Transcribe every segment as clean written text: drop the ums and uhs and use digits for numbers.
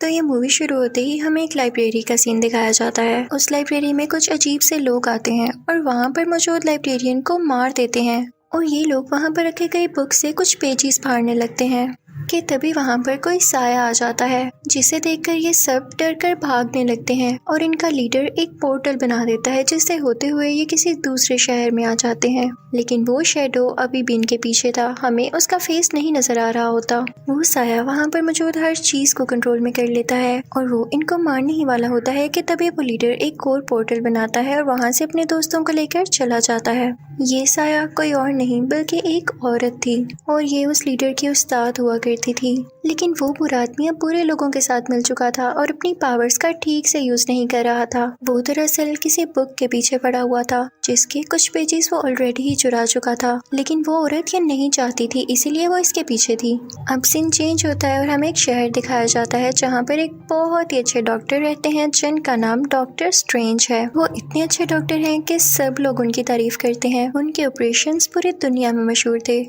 तो ये मूवी शुरू होते ही हमें एक लाइब्रेरी का सीन दिखाया जाता है। उस लाइब्रेरी में कुछ अजीब से लोग आते हैं और वहाँ पर मौजूद लाइब्रेरियन को मार देते हैं और ये लोग वहाँ पर रखे गए बुक से कुछ पेजेस फाड़ने लगते हैं कि तभी वहाँ पर कोई साया आ जाता है, जिसे देखकर ये सब डर कर भागने लगते हैं और इनका लीडर एक पोर्टल बना देता है, जिससे होते हुए ये किसी दूसरे शहर में आ जाते हैं। लेकिन वो शैडो अभी भी इनके पीछे था, हमें उसका फेस नहीं नजर आ रहा होता। वो साया वहाँ पर मौजूद हर चीज को कंट्रोल में कर लेता है और वो इनको मारने ही वाला होता है कि तभी वो लीडर एक और पोर्टल बनाता है और वहाँ से अपने दोस्तों को लेकर चला जाता है। ये साया कोई और नहीं बल्कि एक औरत थी और ये उस लीडर की उस्ताद हुआ करती थी। लेकिन वो बुरा आदमी अब बुरे लोगों के साथ मिल चुका था और अपनी पावर्स का ठीक से यूज नहीं कर रहा था। वो दरअसल किसी बुक के पीछे पड़ा हुआ था जिसके कुछ पेजेस वो ऑलरेडी ही चुरा चुका था, लेकिन वो औरत ये नहीं चाहती थी, इसीलिए वो इसके पीछे थी। अब सीन चेंज होता है और हमें एक शहर दिखाया जाता है जहाँ पर एक बहुत ही अच्छे डॉक्टर रहते हैं जिनका नाम डॉक्टर स्ट्रेंज है। वो इतने अच्छे डॉक्टर हैं कि सब लोग उनकी तारीफ करते हैं। उनके ऑपरेशंस पूरी दुनिया में मशहूर थे,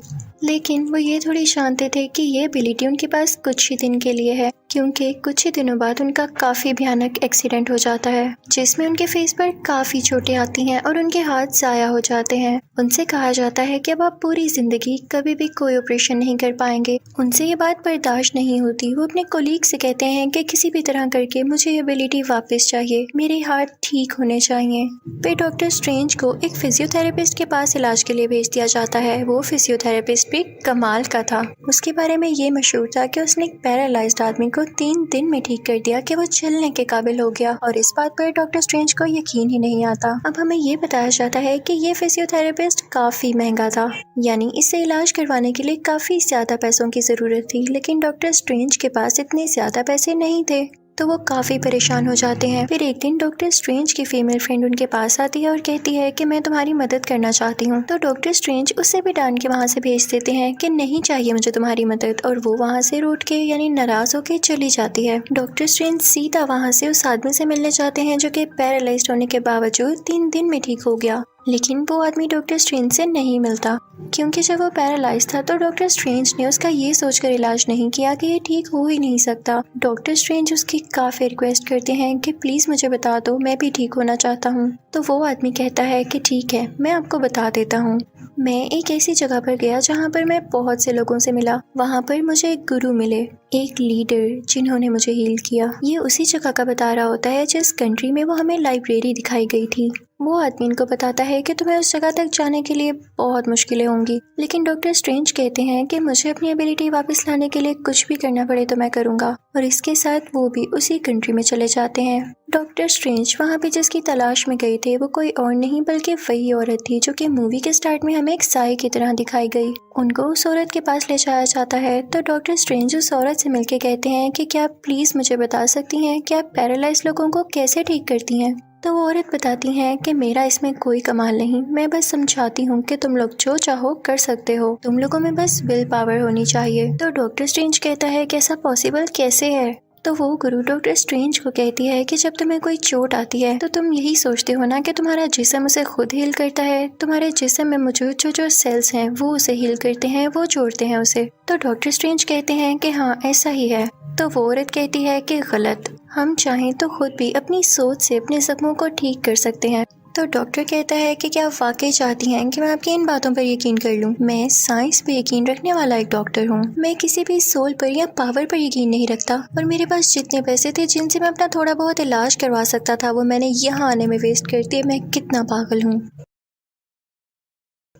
लेकिन वो ये थोड़ी जानते थे कि ये एबिलिटी उनके पास कुछ ही दिन के लिए है, क्योंकि कुछ ही दिनों बाद उनका काफ़ी भयानक एक्सीडेंट हो जाता है जिसमें उनके फेस पर काफ़ी चोटें आती हैं और उनके हाथ ज़ाया हो जाते हैं। उनसे कहा जाता है कि अब आप पूरी ज़िंदगी कभी भी कोई ऑपरेशन नहीं कर पाएंगे। उनसे ये बात बर्दाश्त नहीं होती। वो अपने कोलीग से कहते हैं कि किसी भी तरह करके मुझे ये एबिलिटी वापस चाहिए, मेरे हाथ ठीक होने चाहिए। फिर डॉक्टर स्ट्रेंज को एक फिजियोथेरेपिस्ट के पास इलाज के लिए भेज दिया जाता है। वो फिजियोथेरेपिस्ट भी कमाल का था। उसके बारे में ये मशहूर था कि उसने एक पैरालाइज्ड आदमी को 3 दिन में ठीक कर दिया कि वो चलने के काबिल हो गया और इस बात पर डॉक्टर स्ट्रेंज को यकीन ही नहीं आता। अब हमें ये बताया जाता है कि ये फिजियोथेरेपिस्ट काफी महंगा था, यानी इससे इलाज करवाने के लिए काफी ज्यादा पैसों की जरूरत थी, लेकिन डॉक्टर स्ट्रेंज के पास इतने ज्यादा पैसे नहीं थे, तो वो काफ़ी परेशान हो जाते हैं। फिर एक दिन डॉक्टर स्ट्रेंज की फीमेल फ्रेंड उनके पास आती है और कहती है कि मैं तुम्हारी मदद करना चाहती हूँ। तो डॉक्टर स्ट्रेंज उससे भी डांट के वहाँ से भेज देते हैं कि नहीं चाहिए मुझे तुम्हारी मदद, और वो वहाँ से रूठ के यानी नाराज होके चली जाती है। डॉक्टर स्ट्रेंज सीधा वहाँ से उस आदमी से मिलने जाते हैं जो कि पैरालाइज्ड होने के बावजूद 3 दिन में ठीक हो गया, लेकिन वो आदमी डॉक्टर स्ट्रेंज से नहीं मिलता, क्योंकि जब वो पैरालाइज था तो डॉक्टर स्ट्रेंज ने उसका ये सोचकर इलाज नहीं किया कि ये ठीक हो ही नहीं सकता। डॉक्टर स्ट्रेंज उसकी काफ़ी रिक्वेस्ट करते हैं कि प्लीज़ मुझे बता दो, मैं भी ठीक होना चाहता हूँ। तो वो आदमी कहता है कि ठीक है, मैं आपको बता देता हूँ। मैं एक ऐसी जगह पर गया जहाँ पर मैं बहुत से लोगों से मिला। वहाँ पर मुझे एक गुरु मिले, एक लीडर जिन्होंने मुझे हील किया। ये उसी जगह का बता रहा होता है जिस कंट्री में वो हमें लाइब्रेरी दिखाई गई थी। वो आदमी इनको बताता है कि तुम्हें उस जगह तक जाने के लिए बहुत मुश्किलें होंगी, लेकिन डॉक्टर स्ट्रेंज कहते हैं कि मुझे अपनी एबिलिटी वापस लाने के लिए कुछ भी करना पड़े तो मैं करूँगा, और इसके साथ वो भी उसी कंट्री में चले जाते हैं। डॉक्टर स्ट्रेंज वहाँ पे जिसकी तलाश में गए थे वो कोई और नहीं बल्कि वही औरत थी जो कि मूवी के स्टार्ट में हमें एक साई की तरह दिखाई गई। उनको उस औरत के पास ले जाया जाता है तो डॉक्टर स्ट्रेंज उस औरत से मिलके कहते हैं कि क्या आप प्लीज़ मुझे बता सकती हैं कि आप पैरालाइज लोगों को कैसे ठीक करती हैं। तो वो औरत बताती हैं कि मेरा इसमें कोई कमाल नहीं, मैं बस समझाती हूँ कि तुम लोग जो चाहो कर सकते हो, तुम लोगों में बस विल पावर होनी चाहिए। तो डॉक्टर स्ट्रेंज कहता है कि ऐसा पॉसिबल कैसे है। तो वो गुरु डॉक्टर स्ट्रेंज को कहती है कि जब तुम्हें कोई चोट आती है तो तुम यही सोचते हो ना कि तुम्हारा जिस्म उसे खुद हील करता है, तुम्हारे जिस्म में मौजूद जो सेल्स हैं वो उसे हील करते हैं, वो जोड़ते हैं उसे। तो डॉक्टर स्ट्रेंज कहते हैं कि हाँ ऐसा ही है। तो वो औरत कहती है कि गलत, हम चाहें तो खुद भी अपनी सोच से अपने जख्मों को ठीक कर सकते हैं। तो डॉक्टर कहता है कि क्या आप वाकई चाहती हैं कि मैं आपकी इन बातों पर यकीन कर लूं? मैं साइंस पे यकीन रखने वाला एक डॉक्टर हूं। मैं किसी भी सोल पर या पावर पर यकीन नहीं रखता, और मेरे पास जितने पैसे थे जिनसे मैं अपना थोड़ा बहुत इलाज करवा सकता था वो मैंने यहाँ आने में वेस्ट कर दिए। मैं कितना पागल हूँ।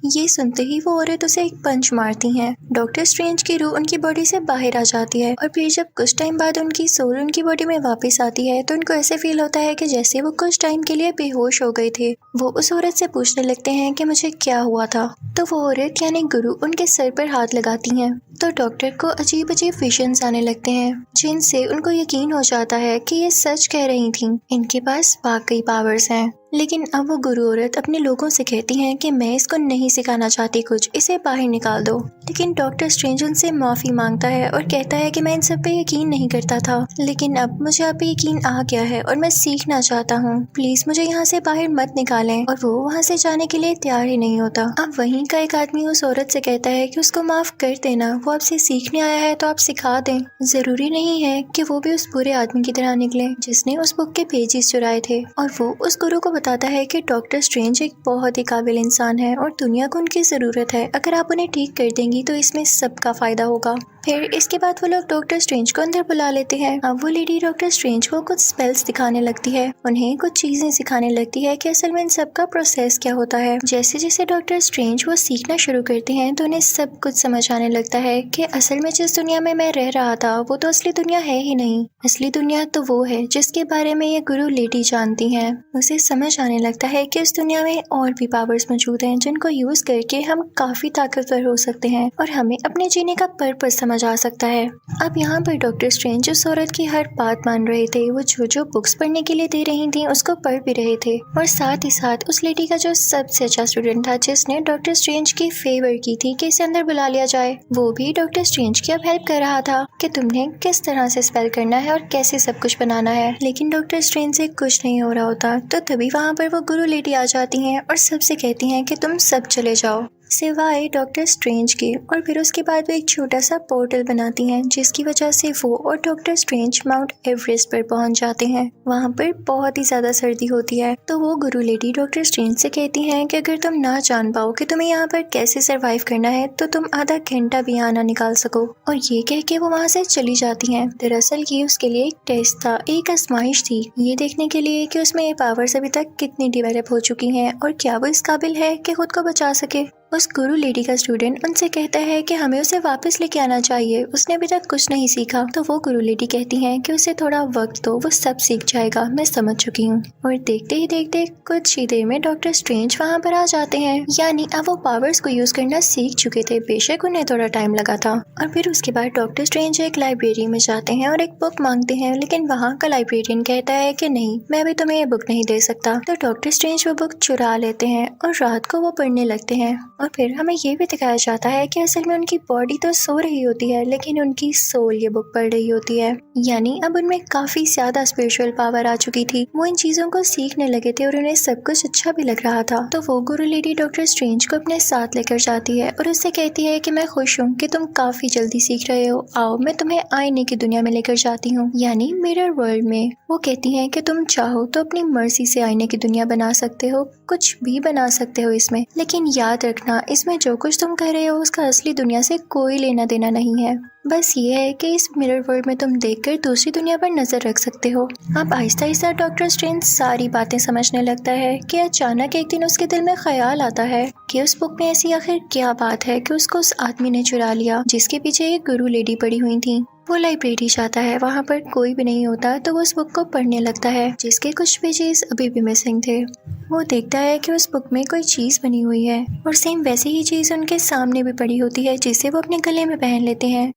ये सुनते ही वो औरत उसे एक पंच मारती हैं। डॉक्टर स्ट्रेंज की रूह उनकी बॉडी से बाहर आ जाती है और फिर जब कुछ टाइम बाद उनकी सोल उनकी बॉडी में वापस आती है तो उनको ऐसे फील होता है कि जैसे वो कुछ टाइम के लिए बेहोश हो गए थे। वो उस औरत से पूछने लगते हैं कि मुझे क्या हुआ था। तो वो औरत यानी गुरु उनके सर पर हाथ लगाती हैं। तो डॉक्टर को अजीब अजीब विजन्स आने लगते हैं जिनसे उनको यकीन हो जाता है कि ये सच कह रही थी, इनके पास वाकई पावर्स हैं। लेकिन अब वो गुरु औरत अपने लोगों से कहती हैं कि मैं इसको नहीं सिखाना चाहती कुछ, इसे बाहर निकाल दो। लेकिन डॉक्टर स्ट्रेंज उनसे माफी मांगता है और कहता है कि मैं इन सब पे यकीन नहीं करता था, लेकिन अब मुझे आप पे यकीन आ गया है और मैं सीखना चाहता हूँ। प्लीज मुझे यहाँ से बाहर मत निकालें। और वो वहाँ से जाने के लिए तैयार ही नहीं होता। अब वहीं का एक आदमी उस औरत से कहता है कि उसको माफ कर देना, वो आपसे सीखने आया है तो आप सिखा दें। जरूरी नहीं है कि वो भी उस बुरे आदमी की तरह निकले जिसने उस बुक के पेजेस चुराए थे। और वो उस गुरु को बताता है कि डॉक्टर स्ट्रेंज एक बहुत ही काबिल इंसान है और दुनिया को उनकी जरूरत है। अगर आप उन्हें ठीक कर देंगी तो इसमें सबका फायदा होगा। फिर इसके बाद वो लोग डॉक्टर स्ट्रेंज को अंदर बुला लेते हैं। अब वो लेडी डॉक्टर स्ट्रेंज को कुछ स्पेल्स दिखाने लगती है, उन्हें कुछ चीजें सिखाने लगती है कि असल में इन सब का प्रोसेस क्या होता है। जैसे जैसे डॉक्टर स्ट्रेंज वो सीखना शुरू करते हैं तो उन्हें सब कुछ समझ आने लगता है कि असल में जिस दुनिया में मैं रह रहा था वो तो असली दुनिया है ही नहीं। असली दुनिया तो वो है जिसके बारे में ये गुरु लेडी जानती है। उसे समझ आने लगता है कि उस दुनिया में और भी पावर्स मौजूद हैं जिनको यूज करके हम काफी ताकतवर हो सकते हैं और हमें अपने जीने का पर्पस समझ आ सकता है। अब यहाँ पर डॉक्टर स्ट्रेंज उस औरत की हर बात मान रहे थे। वो जो जो बुक्स पढ़ने के लिए दे रही थी उसको पढ़ भी रहे थे और साथ ही साथ उस लेडी का जो सबसे अच्छा स्टूडेंट था जिसने डॉक्टर स्ट्रेंज की फेवर की थी कि इसे अंदर बुला लिया जाए, वो भी डॉक्टर स्ट्रेंज की अब हेल्प कर रहा था कि तुमने किस तरह से स्पेल करना है और कैसे सब कुछ बनाना है। लेकिन डॉक्टर स्ट्रेंज से कुछ नहीं हो रहा होता। तो तभी वहाँ पर वो गुरु लेडी आ जाती हैं और सबसे कहती हैं कि तुम सब चले जाओ सिवाय डॉक्टर स्ट्रेंज के। और फिर उसके बाद वो एक छोटा सा पोर्टल बनाती हैं जिसकी वजह से वो और डॉक्टर स्ट्रेंज माउंट एवरेस्ट पर पहुंच जाते हैं। वहाँ पर बहुत ही ज्यादा सर्दी होती है तो वो गुरु लेडी डॉक्टर स्ट्रेंज से कहती हैं कि अगर तुम ना जान पाओ कि तुम्हें यहाँ पर कैसे सरवाइव करना है तो तुम आधा घंटा भी यहाँ ना निकाल सको। और ये कह के वो वहाँ से चली जाती हैं। दरअसल ये उसके लिए एक टेस्ट था, एक आजमाइश थी, ये देखने के लिए कि उसमें ये पावर्स अभी तक कितनी डेवलप हो चुकी हैं और क्या वो इस काबिल है कि खुद को बचा सके। उस गुरु लेडी का स्टूडेंट उनसे कहता है कि हमें उसे वापस लेके आना चाहिए, उसने अभी तक कुछ नहीं सीखा। तो वो गुरु लेडी कहती हैं कि उसे थोड़ा वक्त दो, वो सब सीख जाएगा, मैं समझ चुकी हूँ। और देखते ही देखते कुछ ही देर में डॉक्टर स्ट्रेंज वहाँ पर आ जाते हैं, यानी अब वो पावर्स को यूज करना सीख चुके थे, बेशक उन्हें थोड़ा टाइम लगा था। और फिर उसके बाद डॉक्टर स्ट्रेंज एक लाइब्रेरी में जाते हैं और एक बुक मांगते हैं, लेकिन वहाँ का लाइब्रेरियन कहता है कि नहीं, मैं अभी तुम्हें ये बुक नहीं दे सकता। तो डॉक्टर स्ट्रेंज वो बुक चुरा लेते हैं और रात को वो पढ़ने लगते हैं। और फिर हमें ये भी दिखाया जाता है कि असल में उनकी बॉडी तो सो रही होती है लेकिन उनकी सोल ये बुक पढ़ रही होती है, यानी अब उनमें काफी ज्यादा स्पिरिचुअल पावर आ चुकी थी। वो इन चीजों को सीखने लगे थे और उन्हें सब कुछ अच्छा भी लग रहा था। तो वो गुरु लेडी डॉक्टर स्ट्रेंज को अपने साथ लेकर जाती है और उससे कहती है कि मैं खुश हूँ कि तुम काफी जल्दी सीख रहे हो, आओ मैं तुम्हें आईने की दुनिया में लेकर जाती हूँ, यानी मिरर वर्ल्ड में। वो कहती है कि तुम चाहो तो अपनी मर्जी से आईने की दुनिया बना सकते हो, कुछ भी बना सकते हो इसमें, लेकिन याद रखना इसमें जो कुछ तुम कर रहे हो उसका असली दुनिया से कोई लेना देना नहीं है। बस ये है कि इस मिरर वर्ल्ड में तुम देखकर दूसरी दुनिया पर नजर रख सकते हो। अब आहिस्ता आहिस्ता डॉक्टर स्ट्रेंज सारी बातें समझने लगता है कि अचानक एक दिन उसके दिल में ख्याल आता है कि उस बुक में ऐसी आखिर क्या बात है कि उसको उस आदमी ने चुरा लिया जिसके पीछे एक गुरु लेडी पड़ी हुई थी। वो लाइब्रेरी जाता है, वहाँ पर कोई भी नहीं होता तो वो उस बुक को पढ़ने लगता है जिसके कुछ पेजेस अभी भी मिसिंग थे। वो देखता है कि उस बुक में कोई चीज बनी हुई है और सेम वैसी ही चीज उनके सामने भी पड़ी होती है जिसे वो अपने गले में पहन लेते हैं।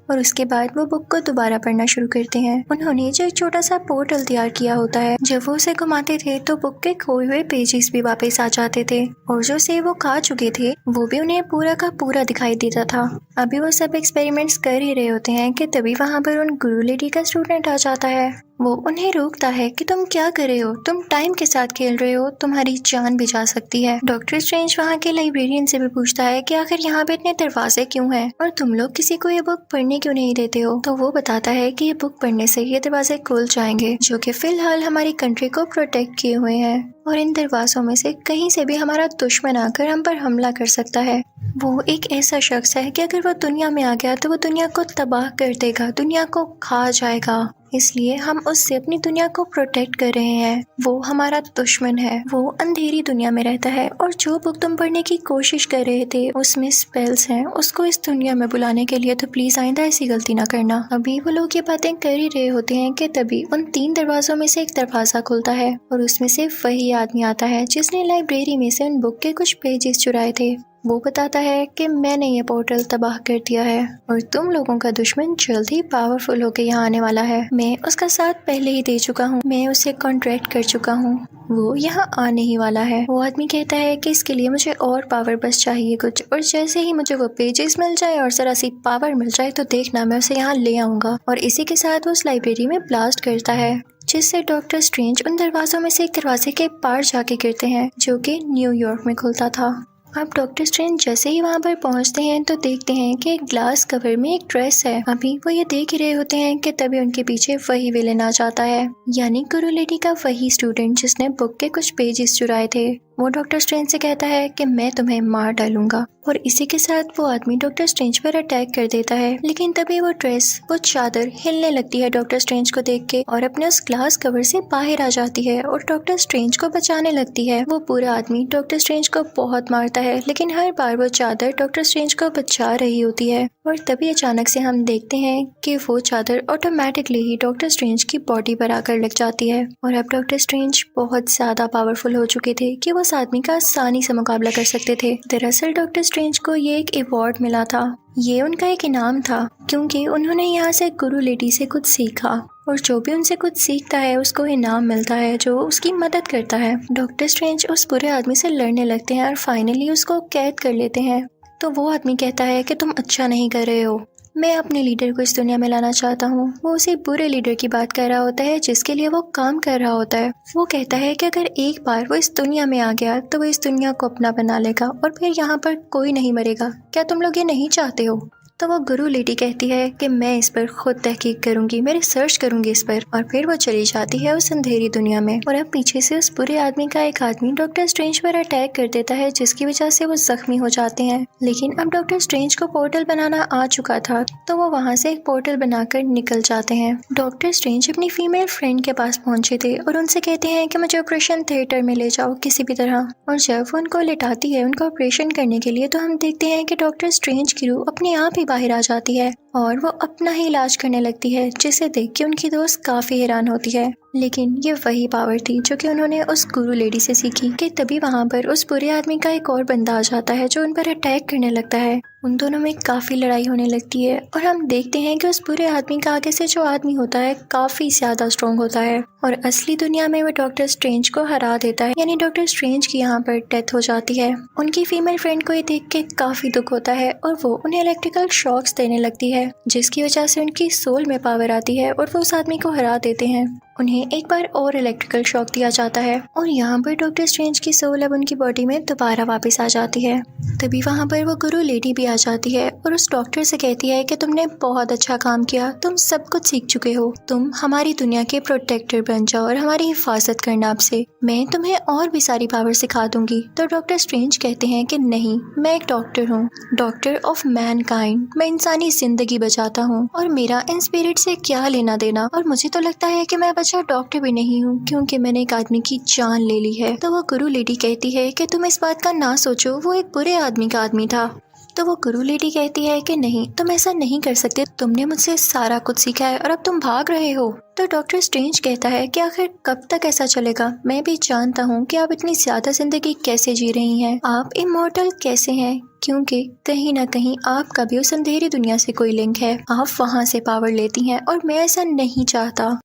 और उसके बाद वो बुक को दोबारा पढ़ना शुरू करते हैं। उन्होंने जो एक छोटा सा पोर्टल तैयार किया होता है, जब वो उसे घुमाते थे तो बुक के खोए हुए पेजेस भी वापस आ जाते थे और जो से वो खा चुके थे वो भी उन्हें पूरा का पूरा दिखाई देता था। अभी वो सब एक्सपेरिमेंट्स कर ही रहे होते हैं कि तभी वहाँ पर उन गुरु लेडी का स्टूडेंट आ जाता है। वो उन्हें रोकता है कि तुम क्या कर रहे हो, तुम टाइम के साथ खेल रहे हो, तुम्हारी जान भी जा सकती है। डॉक्टर स्ट्रेंज वहाँ के लाइब्रेरियन से भी पूछता है कि आखिर यहाँ पे इतने दरवाजे क्यों हैं और तुम लोग किसी को ये बुक पढ़ने क्यों नहीं देते हो। तो वो बताता है कि ये बुक पढ़ने से ये दरवाजे खुल जाएंगे जो कि फिलहाल हमारी कंट्री को प्रोटेक्ट किए हुए हैं और इन दरवाजों में से कहीं से भी हमारा दुश्मन आकर हम पर हमला कर सकता है। वो एक ऐसा शख्स है कि अगर वो दुनिया में आ गया तो वो दुनिया को तबाह कर देगा, दुनिया को खा जाएगा, इसलिए हम उससे अपनी दुनिया को प्रोटेक्ट कर रहे हैं। वो हमारा दुश्मन है, वो अंधेरी दुनिया में रहता है और जो बुक तुम पढ़ने की कोशिश कर रहे थे उसमें स्पेल्स हैं, उसको इस दुनिया में बुलाने के लिए, तो प्लीज आइंदा ऐसी गलती ना करना। अभी वो लोग ये बातें कर ही रहे होते हैं कि तभी उन 3 दरवाजों में से एक दरवाजा खुलता है और उसमें से वही आदमी आता है जिसने लाइब्रेरी में से उन बुक के कुछ पेजेस चुराए थे। वो बताता है कि मैंने ये पोर्टल तबाह कर दिया है और तुम लोगों का दुश्मन जल्द ही पावरफुल होकर यहाँ आने वाला है। मैं उसका साथ पहले ही दे चुका हूँ, मैं उसे कॉन्ट्रैक्ट कर चुका हूँ, वो यहाँ आने ही वाला है। वो आदमी कहता है कि इसके लिए मुझे और पावर बस चाहिए कुछ, और जैसे ही मुझे वो पेजेस मिल जाए और जरा सी पावर मिल जाए तो देखना मैं उसे यहाँ ले आऊंगा। और इसी के साथ वो उस लाइब्रेरी में ब्लास्ट करता है, जिससे डॉक्टर स्ट्रेंज उन दरवाजों में से एक दरवाजे के पार जाके गिरते हैं जो कि न्यूयॉर्क में खुलता था। अब डॉक्टर स्ट्रेंज जैसे ही वहाँ पर पहुँचते हैं तो देखते हैं कि एक ग्लास कवर में एक ड्रेस है। अभी वो ये देख ही रहे होते हैं कि तभी उनके पीछे वही विलेन आ जाता है, यानी गुरु लेडी का वही स्टूडेंट जिसने बुक के कुछ पेजेस चुराए थे। वो डॉक्टर स्ट्रेंज से कहता है कि मैं तुम्हें मार डालूंगा, और इसी के साथ वो आदमी डॉक्टर स्ट्रेंज पर अटैक कर देता है। लेकिन तभी वो ड्रेस, वो चादर हिलने लगती है डॉक्टर स्ट्रेंज को देख के, और अपने उस ग्लास कवर से बाहर आ जाती है और डॉक्टर स्ट्रेंज को बचाने लगती है। वो पूरा आदमी डॉक्टर स्ट्रेंज को बहुत मारता है, लेकिन हर बार वो चादर डॉक्टर स्ट्रेंज को बचा रही होती है। और तभी अचानक से हम देखते हैं कि वो चादर ऑटोमेटिकली ही डॉक्टर स्ट्रेंज की बॉडी पर आकर लग जाती है। और अब डॉक्टर स्ट्रेंज बहुत ज्यादा पावरफुल हो चुके थे कि वो उस आदमी का आसानी से मुकाबला कर सकते थे। दरअसल डॉक्टर स्ट्रेंज को ये एक अवार्ड मिला था, ये उनका एक इनाम था, क्योंकि उन्होंने यहाँ से गुरु लेडी से कुछ सीखा, और जो भी उनसे कुछ सीखता है उसको इनाम मिलता है जो उसकी मदद करता है। डॉक्टर स्ट्रेंज उस बुरे आदमी से लड़ने लगते हैं और फाइनली उसको कैद कर लेते हैं। तो वो आदमी कहता है कि तुम अच्छा नहीं कर रहे हो, मैं अपने लीडर को इस दुनिया में लाना चाहता हूँ। वो उसी बुरे लीडर की बात कर रहा होता है जिसके लिए वो काम कर रहा होता है। वो कहता है कि अगर एक बार वो इस दुनिया में आ गया तो वो इस दुनिया को अपना बना लेगा और फिर यहाँ पर कोई नहीं मरेगा। क्या तुम लोग ये नहीं चाहते हो? तो वो गुरु लेडी कहती है कि मैं इस पर खुद तहकीक करूंगी, मैं रिसर्च करूंगी इस पर, और फिर वो चली जाती है उस अंधेरी दुनिया में। और अब पीछे से उस बुरे आदमी का एक आदमी डॉक्टर स्ट्रेंज पर अटैक कर देता है, जिसकी वजह से वो जख्मी हो जाते हैं। लेकिन अब डॉक्टर स्ट्रेंज को पोर्टल बनाना आ चुका था, तो वो वहाँ से एक पोर्टल बनाकर निकल जाते हैं। डॉक्टर स्ट्रेंज अपनी फीमेल फ्रेंड के पास पहुंचे थे और उनसे कहते हैं कि मुझे ऑपरेशन थिएटर में ले जाओ किसी भी तरह। और जब वो उनको लिटाती है उनका ऑपरेशन करने के लिए, तो हम देखते हैं कि डॉक्टर स्ट्रेंज की रूह अपने आप ही बाहर आ जाती है और वो अपना ही इलाज करने लगती है, जिसे देख के उनकी दोस्त काफी हैरान होती है। लेकिन ये वही पावर थी जो कि उन्होंने उस गुरु लेडी से सीखी। कि तभी वहाँ पर उस बुरे आदमी का एक और बंदा आ जाता है जो उन पर अटैक करने लगता है। उन दोनों में काफी लड़ाई होने लगती है और हम देखते हैं कि उस बुरे आदमी का आगे से जो आदमी होता है काफी ज्यादा स्ट्रॉन्ग होता है और असली दुनिया में वो डॉक्टर स्ट्रेंज को हरा देता है, यानी डॉक्टर स्ट्रेंज की यहाँ पर डेथ हो जाती है। उनकी फीमेल फ्रेंड को ये देख के काफी दुख होता है और वो उन्हें इलेक्ट्रिकल शॉक्स देने लगती है, जिसकी वजह से उनकी सोल में पावर आती है और वो उस आदमी को हरा देते हैं। उन्हें एक बार और इलेक्ट्रिकल शॉक दिया जाता है और यहाँ पर डॉक्टर स्ट्रेंज की सोल अब उनकी बॉडी में दोबारा वापस आ जाती है। तभी वहाँ पर वो गुरु लेडी भी आ जाती है और उस डॉक्टर से कहती है कि तुमने बहुत अच्छा काम किया, तुम सब कुछ सीख चुके हो, तुम हमारी दुनिया के प्रोटेक्टर बन जाओ और हमारी हिफाजत करना। आपसे मैं तुम्हें और भी सारी पावर सिखा दूंगी। तो डॉक्टर स्ट्रेंज कहते हैं कि नहीं, मैं एक डॉक्टर हूँ, डॉक्टर ऑफ मैनकाइंड, मैं इंसानी जिंदगी बचाता हूँ और मेरा इन स्पिरिट से क्या लेना देना। और मुझे तो लगता है कि मैं अच्छा डॉक्टर भी नहीं हूँ क्योंकि मैंने एक आदमी की जान ले ली है। तो वो गुरु लेडी कहती है कि तुम इस बात का ना सोचो, वो एक बुरे आदमी का आदमी था। तो वो गुरु लेडी कहती है कि नहीं, तुम ऐसा नहीं कर सकते, तुमने मुझसे सारा कुछ सीखा है और अब तुम भाग रहे हो। तो डॉक्टर स्ट्रेंज कहता है कि आखिर कब तक ऐसा चलेगा, मैं भी जानता हूँ कि आप इतनी ज्यादा जिंदगी कैसे जी रही हैं, आप इमॉर्टल कैसे हैं, क्योंकि कहीं ना कहीं आपका भी उस अंधेरी दुनिया से कोई लिंक है, आप वहाँ से पावर लेती हैं और मैं ऐसा नहीं चाहता।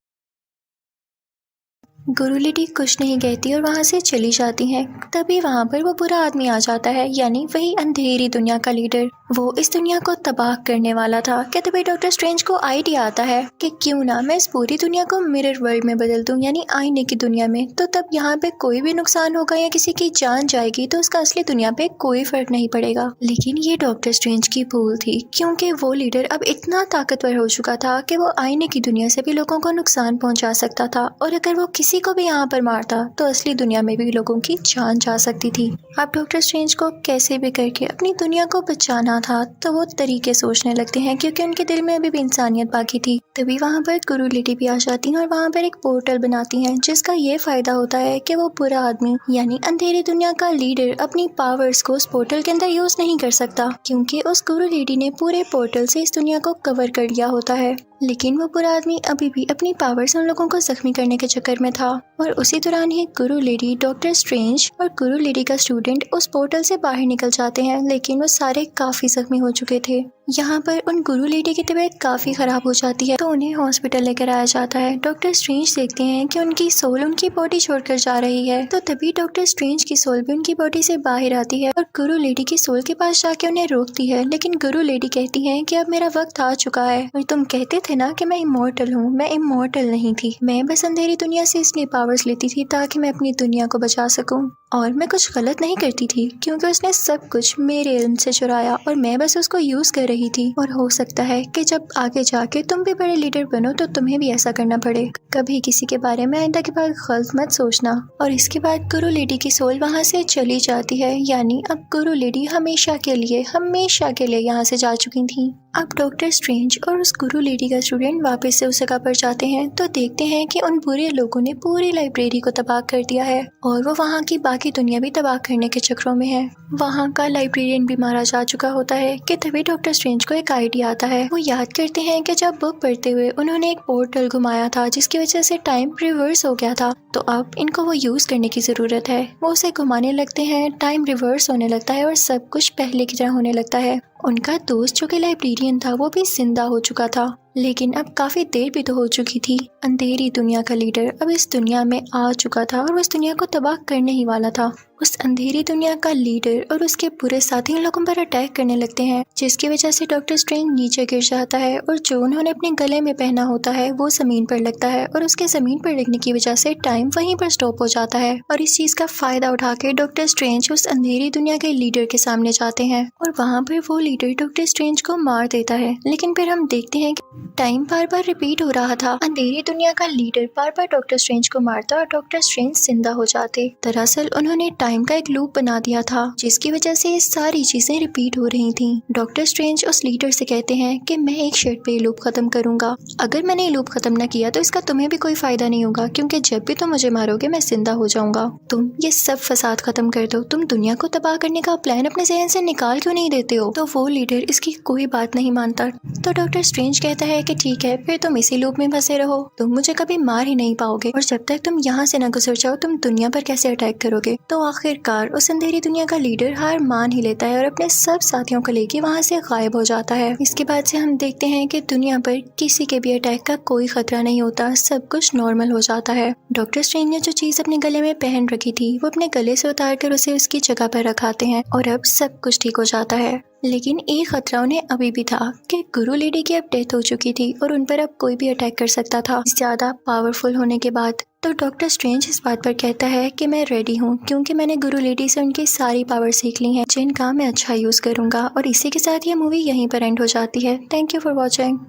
गुरु लेडी कुछ नहीं कहती और वहाँ से चली जाती हैं। तभी वहाँ पर वो बुरा आदमी आ जाता है, यानी वही अंधेरी दुनिया का लीडर, वो इस दुनिया को तबाह करने वाला था। कि तभी डॉक्टर स्ट्रेंज को आइडिया आता है कि क्यों ना मैं इस पूरी दुनिया को मिरर वर्ल्ड में बदल दूं, यानी आईने की दुनिया में। तो तब यहाँ पे कोई भी नुकसान होगा या किसी की जान जाएगी तो उसका असली दुनिया पे कोई फर्क नहीं पड़ेगा। लेकिन ये डॉक्टर स्ट्रेंज की भूल थी, क्योंकि वो लीडर अब इतना ताकतवर हो चुका था कि वो आईने की दुनिया से भी लोगों को नुकसान पहुंचा सकता था, और अगर वो किसी को भी यहाँ पर मारता तो असली दुनिया में भी लोगों की जान जा सकती थी। अब डॉक्टर स्ट्रेंज को कैसे भी करके अपनी दुनिया को बचाना था, तो वो तरीके सोचने लगते हैं, क्योंकि उनके दिल में अभी भी इंसानियत बाकी थी। तभी वहाँ पर गुरु लेडी भी आ जाती हैं और वहाँ पर एक पोर्टल बनाती हैं, जिसका ये फायदा होता है कि वो बुरा आदमी यानी अंधेरी दुनिया का लीडर अपनी पावर्स को उस पोर्टल के अंदर यूज नहीं कर सकता, क्योंकि उस गुरु लेडी ने पूरे पोर्टल से इस दुनिया को कवर कर लिया होता है। लेकिन वो बुरा आदमी अभी भी अपनी पावर्स उन लोगों को जख्मी करने के चक्कर में था था। और उसी दौरान ही गुरु लेडी, डॉक्टर स्ट्रेंज और गुरु लेडी का स्टूडेंट उस पोर्टल से बाहर निकल जाते हैं, लेकिन वो सारे काफी जख्मी हो चुके थे। यहाँ पर उन गुरु लेडी की तबीयत काफी खराब हो जाती है, तो उन्हें हॉस्पिटल लेकर आया जाता है। डॉक्टर स्ट्रेंज देखते हैं कि उनकी सोल उनकी बॉडी छोड़कर जा रही है, तो तभी डॉक्टर स्ट्रेंज की सोल भी उनकी बॉडी से बाहर आती है और गुरु लेडी की सोल के पास जाके उन्हें रोकती है। लेकिन गुरु लेडी कहती है कि अब मेरा वक्त आ चुका है और तुम कहते थे ना कि मैं इमॉर्टल हूँ, मैं इमॉर्टल नहीं थी। मैं बस अंधेरी दुनिया से इसलिए पावर्स लेती थी ताकि मैं अपनी दुनिया को बचा सकूं, और मैं कुछ गलत नहीं करती थी क्योंकि उसने सब कुछ मेरे इल्म से चुराया और मैं बस उसको यूज कर रही थी। और हो सकता है कि जब आगे जाके तुम भी बड़े लीडर बनो तो तुम्हें भी ऐसा करना पड़े। कभी किसी के बारे में आइंदा के बाद गलत मत सोचना। और इसके बाद गुरु लेडी की सोल वहाँ से चली जाती है, यानी अब गुरु लेडी हमेशा के लिए यहाँ से जा चुकी थी। अब डॉक्टर स्ट्रेंज और उस गुरु लेडी का स्टूडेंट वापस से उस जगह पर जाते हैं, तो देखते हैं कि उन बुरे लोगों ने पूरी लाइब्रेरी को तबाह कर दिया है और वो वहाँ की बाकी दुनिया भी तबाह करने के चक्रों में है। वहाँ का लाइब्रेरियन भी मारा जा चुका होता है कि तभी डॉक्टर स्ट्रेंज को एक आइडिया आता है। वो याद करते हैं कि जब बुक पढ़ते हुए उन्होंने एक पोर्टल घुमाया था जिसकी वजह से टाइम रिवर्स हो गया था, तो अब इनको वो यूज करने की जरूरत है। वो उसे घुमाने लगते हैं, टाइम रिवर्स होने लगता है और सब कुछ पहले की तरह होने लगता है। उनका दोस्त जो कि लाइब्रेरियन था वो भी जिंदा हो चुका था, लेकिन अब काफी देर भी तो हो चुकी थी। अंधेरी दुनिया का लीडर अब इस दुनिया में आ चुका था और उस दुनिया को तबाह करने ही वाला था। उस अंधेरी दुनिया का लीडर और उसके पूरे साथी उन लोगों पर अटैक करने लगते हैं, जिसकी वजह से डॉक्टर स्ट्रेंज नीचे गिर जाता है और जो उन्होंने अपने गले में पहना होता है वो जमीन पर लगता है और उसके जमीन पर लगने की वजह से टाइम वहीं पर स्टॉप हो जाता है। और इस चीज का फायदा उठा के डॉक्टर स्ट्रेंज उस अंधेरी दुनिया के लीडर के सामने जाते हैं और वहाँ पर वो लीडर डॉक्टर स्ट्रेंज को मार देता है। लेकिन फिर हम देखते हैं कि टाइम बार बार रिपीट हो रहा था। अंधेरी दुनिया का लीडर बार बार डॉक्टर स्ट्रेंज को मारता और डॉक्टर स्ट्रेंज जिंदा हो जाते। दरअसल उन्होंने टाइम का एक लूप बना दिया था जिसकी वजह से ये सारी चीजें रिपीट हो रही थी। डॉक्टर स्ट्रेंज उस लीडर से कहते हैं कि मैं एक शर्त पे ये लूप खत्म करूंगा, अगर मैंने ये लूप खत्म न किया तो इसका तुम्हें भी कोई फायदा नहीं होगा, क्योंकि जब भी तुम मुझे मारोगे मैं जिंदा हो जाऊंगा। तुम ये सब फसाद खत्म कर दो, तुम दुनिया को तबाह करने का प्लान अपने जहन से निकाल क्यों नहीं देते हो। तो वो लीडर इसकी कोई बात नहीं मानता, तो डॉक्टर स्ट्रेंज कहता है कि ठीक है, फिर तुम इसी लूप में फंसे रहो, तुम मुझे कभी मार ही नहीं पाओगे और जब तक तुम यहाँ से न गुजर जाओ तुम दुनिया पर कैसे अटैक करोगे। तो आखिरकार उस अंधेरी दुनिया का लीडर हार मान ही लेता है और अपने सब साथियों को लेके वहाँ से गायब हो जाता है। इसके बाद से हम देखते हैं कि दुनिया पर किसी के भी अटैक का कोई खतरा नहीं होता, सब कुछ नॉर्मल हो जाता है। डॉक्टर स्ट्रेंज ने जो चीज अपने गले में पहन रखी थी वो अपने गले से उतार कर उसे उसकी जगह पर रखाते हैं और अब सब कुछ ठीक हो जाता है। लेकिन एक खतरा उन्हें अभी भी था कि गुरु लेडी की अब डेथ हो चुकी थी और उन पर अब कोई भी अटैक कर सकता था ज्यादा पावरफुल होने के बाद। तो डॉक्टर स्ट्रेंज इस बात पर कहता है कि मैं रेडी हूँ, क्योंकि मैंने गुरु लेडी से उनकी सारी पावर सीख ली हैं जिनका मैं अच्छा यूज करूंगा। और इसी के साथ ये मूवी यहीं पर एंड हो जाती है। Thank you for watching.